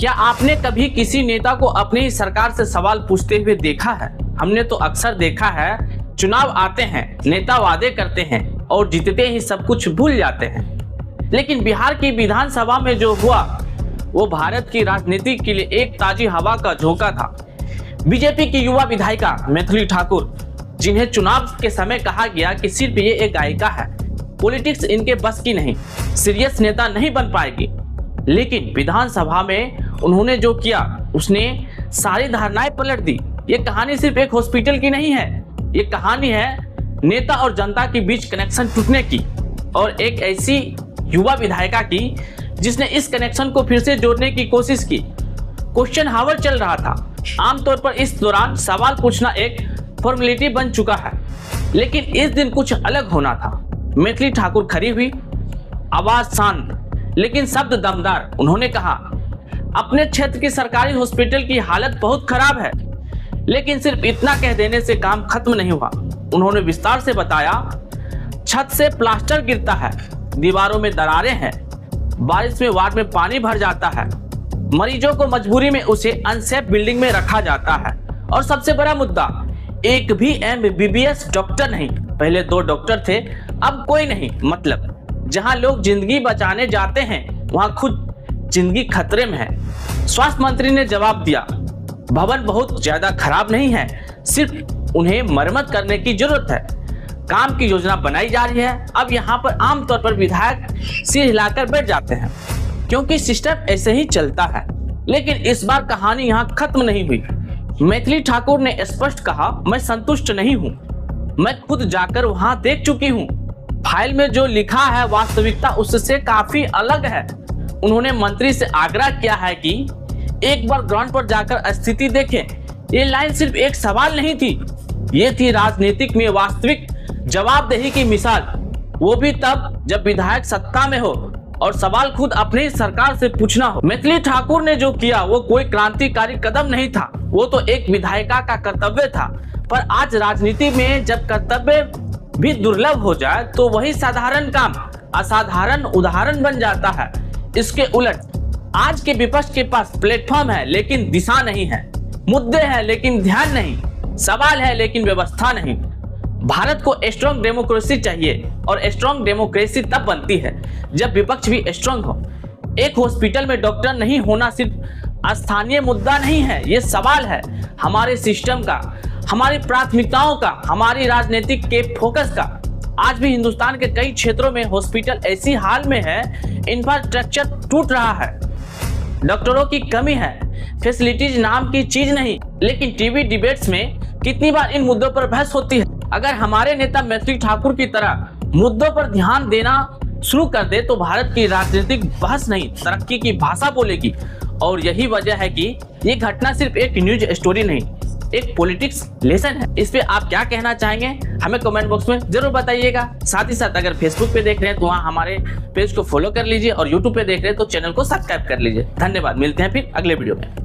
क्या आपने कभी किसी नेता को अपनी ही सरकार से सवाल पूछते हुए देखा है? हमने तो अक्सर देखा है, चुनाव आते हैं, नेता वादे करते हैं और जीतते ही सब कुछ भूल जाते हैं। लेकिन बिहार की विधानसभा में जो हुआ वो भारत की राजनीति के लिए एक ताजी हवा का झोंका था। बीजेपी की युवा विधायिका मैथिली ठाकुर, जिन्हें चुनाव के समय कहा गया कि सिर्फ ये एक गायिका है, पॉलिटिक्स इनके बस की नहीं, सीरियस नेता नहीं बन पाएगी, लेकिन विधानसभा में उन्होंने जो किया उसने सारी धारणाएं पलट दी। ये कहानी सिर्फ एक हॉस्पिटल की नहीं है, ये कहानी है नेता और जनता के बीच कनेक्शन टूटने की और एक ऐसी युवा विधायिका की जिसने इस कनेक्शन को फिर से जोड़ने की कोशिश की। क्वेश्चन हावर चल रहा था। आमतौर पर इस दौरान सवाल पूछना एक फॉर्मेलिटी बन चुका है, लेकिन इस दिन कुछ अलग होना था। मैथिली ठाकुर खड़ी हुई, आवाज शांत लेकिन शब्द दमदार। उन्होंने कहा, अपने क्षेत्र की सरकारी हॉस्पिटल की हालत बहुत खराब है, लेकिन सिर्फ इतना कह देने से काम खत्म नहीं हुआ। उन्होंने विस्तार से बताया, छत से प्लास्टर गिरता है, दीवारों में दरारें हैं, बारिश में वार्ड में पानी भर जाता है, मरीजों को मजबूरी में उसे अनसेफ बिल्डिंग में रखा जाता है और सबसे बड़ा मुद्दा, एक भी MBBS डॉक्टर नहीं। पहले 2 डॉक्टर थे, अब कोई नहीं। मतलब जहां लोग जिंदगी बचाने जाते हैं वहां खुद जिंदगी खतरे में है। स्वास्थ्य मंत्री ने जवाब दिया, भवन बहुत ज्यादा खराब नहीं है, सिर्फ उन्हें मरम्मत करने की जरूरत है। काम की योजना बनाई जा रही है। अब यहाँ पर आमतौर पर विधायक सिर हिलाकर बैठ जाते हैं क्योंकि सिस्टम ऐसे ही चलता है। लेकिन इस बार कहानी यहाँ खत्म नहीं हुई। मैथिली ठाकुर ने स्पष्ट कहा, मैं संतुष्ट नहीं हूँ, मैं खुद जाकर वहां देख चुकी हूँ। फाइल में जो लिखा है वास्तविकता उससे काफी अलग है। उन्होंने मंत्री से आग्रह किया है कि एक बार ग्राउंड पर जाकर स्थिति देखें। ये लाइन सिर्फ एक सवाल नहीं थी, ये थी राजनीतिक में वास्तविक जवाबदेही की मिसाल, वो भी तब जब विधायक सत्ता में हो और सवाल खुद अपनी सरकार से पूछना हो। मैथिली ठाकुर ने जो किया वो कोई क्रांतिकारी कदम नहीं था, वो तो एक विधायिका का कर्तव्य था। पर आज राजनीति में जब कर्तव्य भी दुर्लभ हो जाए तो वही साधारण काम असाधारण उदाहरण बन जाता है। इसके उलट आज के विपक्ष के पास प्लेटफॉर्म है लेकिन दिशा नहीं है, मुद्दे हैं लेकिन ध्यान नहीं, सवाल है लेकिन व्यवस्था नहीं। भारत को स्ट्रॉन्ग डेमोक्रेसी चाहिए और स्ट्रॉन्ग डेमोक्रेसी तब बनती है जब विपक्ष भी स्ट्रॉन्ग हो। एक हॉस्पिटल में डॉक्टर नहीं होना सिर्फ स्थानीय मुद्दा नहीं है, ये सवाल है हमारे सिस्टम का, हमारी प्राथमिकताओं का, हमारी राजनीतिक के फोकस का। आज भी हिंदुस्तान के कई क्षेत्रों में हॉस्पिटल ऐसी हाल में है, इंफ्रास्ट्रक्चर टूट रहा है, डॉक्टरों की कमी है, फैसिलिटीज नाम की चीज नहीं। लेकिन टीवी डिबेट्स में कितनी बार इन मुद्दों पर बहस होती है। अगर हमारे नेता मैथिली ठाकुर की तरह मुद्दों पर ध्यान देना शुरू कर दे तो भारत की राजनीतिक बहस नहीं, तरक्की की भाषा बोलेगी। और यही वजह है कि ये घटना सिर्फ एक न्यूज स्टोरी नहीं, एक पॉलिटिक्स लेसन है। इस पे आप क्या कहना चाहेंगे हमें कमेंट बॉक्स में जरूर बताइएगा। साथ ही साथ अगर फेसबुक पे देख रहे हैं तो वहाँ हमारे पेज को फॉलो कर लीजिए और यूट्यूब पे देख रहे हैं तो चैनल को सब्सक्राइब कर लीजिए। धन्यवाद, मिलते हैं फिर अगले वीडियो में।